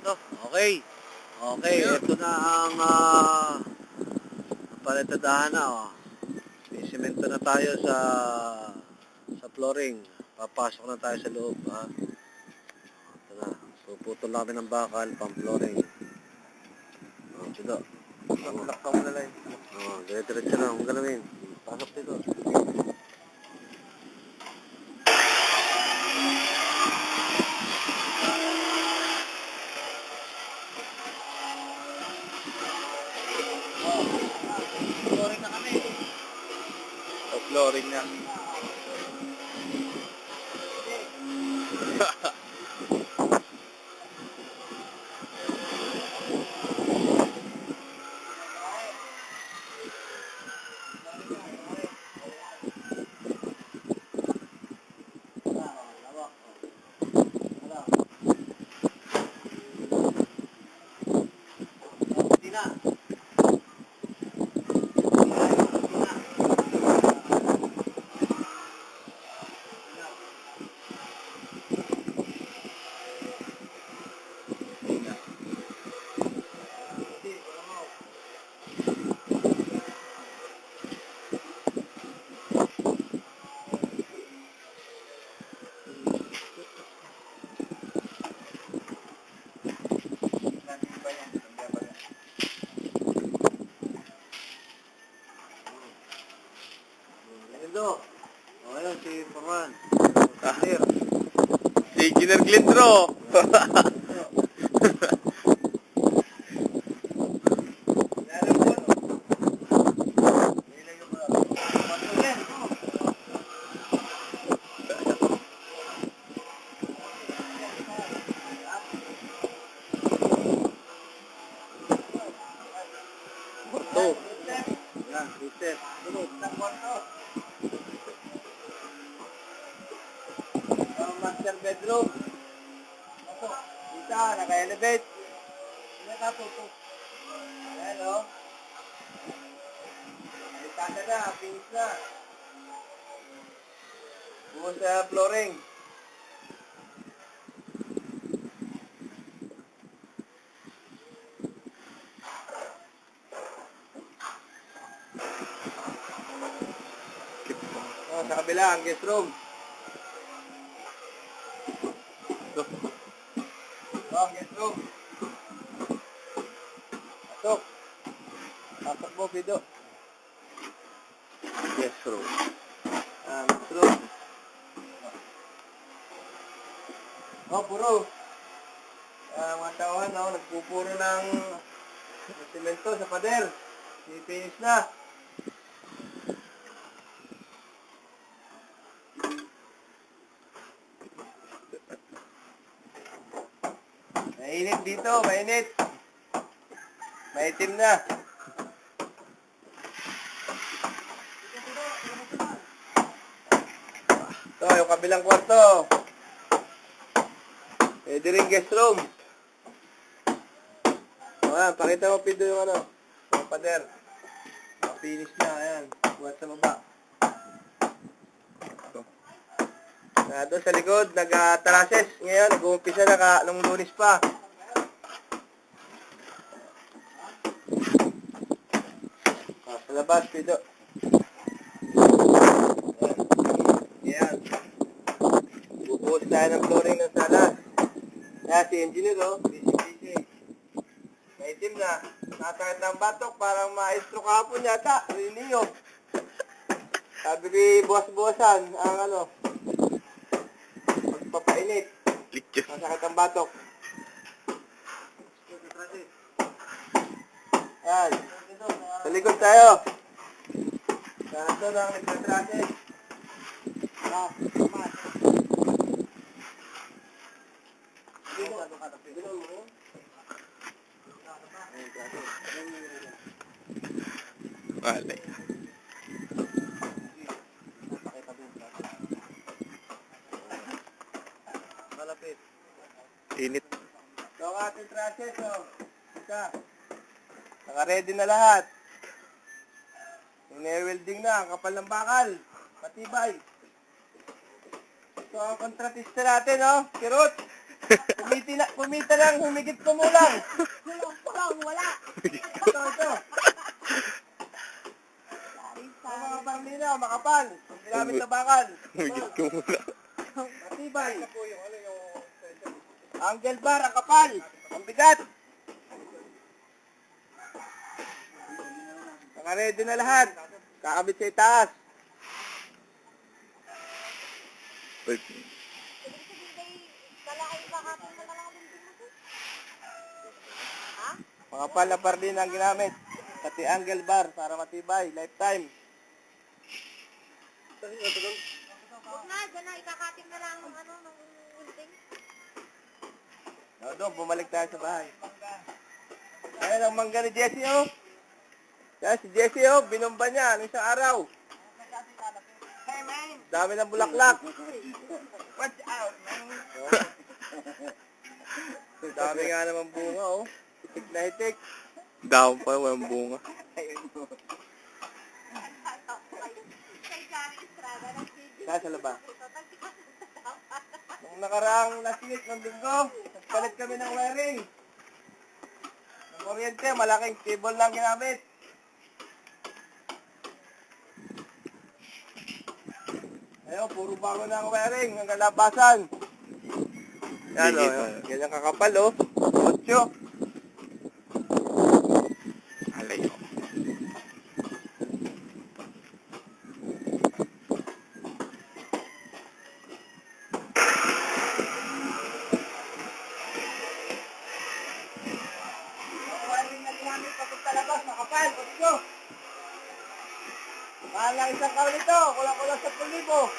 Ito, okay. Okay, ito na ang palitadahan na. Oh. May semento na tayo sa flooring. Papasok na tayo sa loob. Ha? Ito na. Puputol namin ng bakal, pang-flooring. Ito na. Lakpa mo na lang. Dire-diretso na. Ang galawin. Pasok dito. Flooring na kami. Flooring na. Ito. O, ayun, si Paman. Clear. Si Engineer Glendro. Ito. Yan, reset. Sunod. Master bedroom. Isa, naka-elevate. Ayan o. Alitada na, finish na. Bukas sa flooring. Oh, sa kabila, ang guest room. Oh, guest room. Pasok. Pasok mo, Pido. Yes, bro. Guest room. Oh, puro. Mga tauhan, no, nagpupuro ng semento sa pader. Finish na. Mainit dito, mainit. Maitim na. Ito, yung kabilang kwarto. Pwede rin guest room. Ayan, pakita mo, Pido, yung ano, yung pader. Finish na, ayan. Buhat sa baba. Doon sa likod, nag-tarases. Ngayon, nag-uumpisa na nung Lunes pa. Sa labas, Pido. Ayan. Bubuhos tayo ng flooring ng salas. Kaya si engineer, oh, busy. Maitim na. Nasakit ng batok, parang maestro kahapon yata. Riniyog. Sabi ko, buwas-buwasan ang ano, pagpapainit. Nasakit ang batok. Ayan. Sa likod tayo. Saan doon ang nagtatrases? Alay. Malapit. Init. So, ang ating trusses, oh. Isa. Naka-ready na lahat. Ine-welding na, ang kapal ng bakal. Matibay. So, ang kontratista natin, oh. Kirot. Kumita lang, humigit kumulang. Kulang, wala. Ito. Ang mga pamilya, makapal. Ginamit na bakal. Humigit ko muna. Matibay. Angle bar, ang kapal. Ang bigat. Naka-ready na lahat. Kakabit sa itaas. Wait. Makapal na par din ang ginamit. Pati angle bar para matibay. Lifetime. Huwag na, dyan na, ikakating na lang ng unting. Doon, bumalik tayo sa bahay. Ayan ang mangga ni Jessie, oh. Yan, si Jessie, oh, binomba niya, isang araw. Dami ng bulaklak. Watch out, man. Dami nga naman bunga, oh. Hitik na hitik. Down pa, walang bunga. Nasa laba. Nung nakaraang last week ng linggo, nagpalit kami ng wiring. Ng kuryente, malaking cable lang ginamit. Ayun, puro bago na ang wiring, ang kalabasan. Yan o, ganyan kakapal o. 8. Alayo. Wiring na ginamit papunta labas, makapal, 8. Mahal lang isang kaw nito, kulang-kulang 10,000.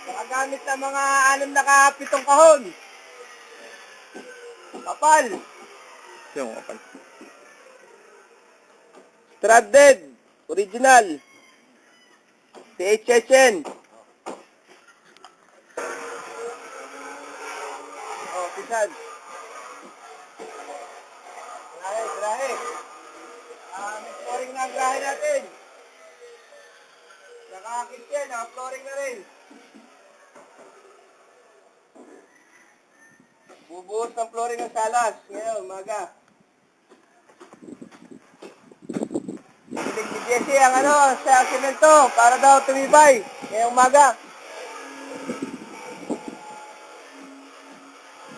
Nakagamit ng mga 6 na 7 kahon. Kapal. Yung kapal. Stranded. Original. THSN. Oh, pisan. Grahe. May flooring na ang grahe natin. Nakakakit yan, naka-flooring na rin. Bubuhos ng flooring ng salas. Ngayon, umaga. Bilig ni Jessie ang sa semento para daw tumibay. Ngayong umaga.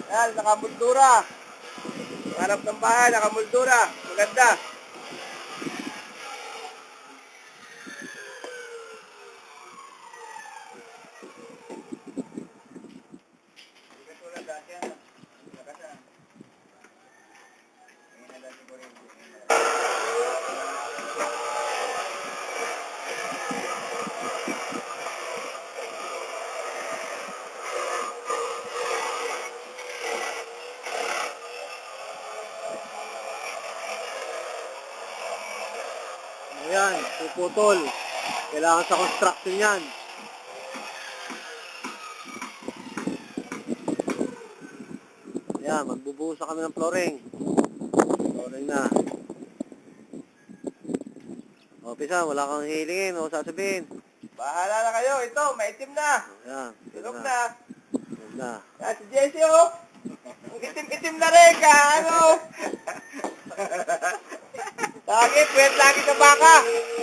Ayan, nakamuldura. Harap ng bahay, nakamuldura. Maganda. Ayan, puputol. Kailangan sa construction yan. Ayan, magbubuhos na kami ng flooring. Flooring na. O, Pisa, wala kang hilingin o sasabihin. Bahala na kayo. Ito, maitim na. Ayan, Tulog yun na. Yun na. Yan si Jessie, oh. Ang itim-itim na rin ka, ano? Lagi, puwet lagi sa baka.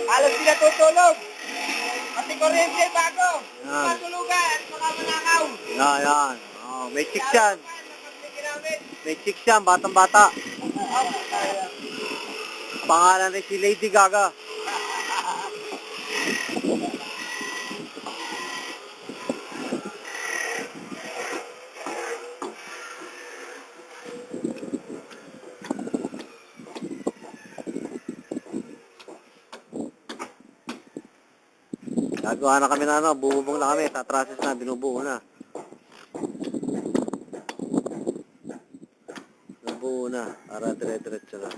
Alam di natutulog. Pati kuryente bago. Yan. Matulugan at baka manakaw. Ayan. Oh, may chicks yan. Ginamit. May chicks yan, batang-bata. Pangalan rin si Lady Gaga. Gagawa na kami na bububong na kami, tatrases na, binubuo na. Binubuo na, para dire-diretso na.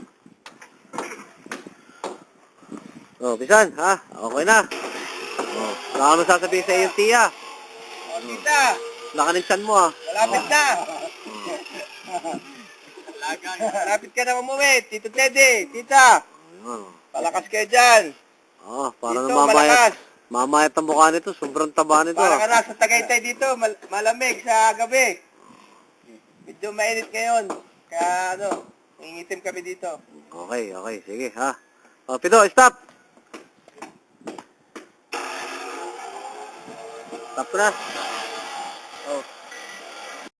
Oh, Pisan, ha? Okay na. Oh, wala ka nang sasabihin sa iyong tiya. O, tita. Lakanin mo, ha? Malapit na. Malapit ka na umuwi. Tito Teddy, tita. Ayun. Palakas kayo dyan. Oh, para Dito, na malakas. mamayat ang mukha nito, sobrang taba nito. Para ka na sa Tagaytay dito, malamig sa gabi. Medyo mainit ngayon. Kaya ano, nangingitim kami dito. Okay, okay. Sige, ha? O, Pido, stop! Stop na. Oh.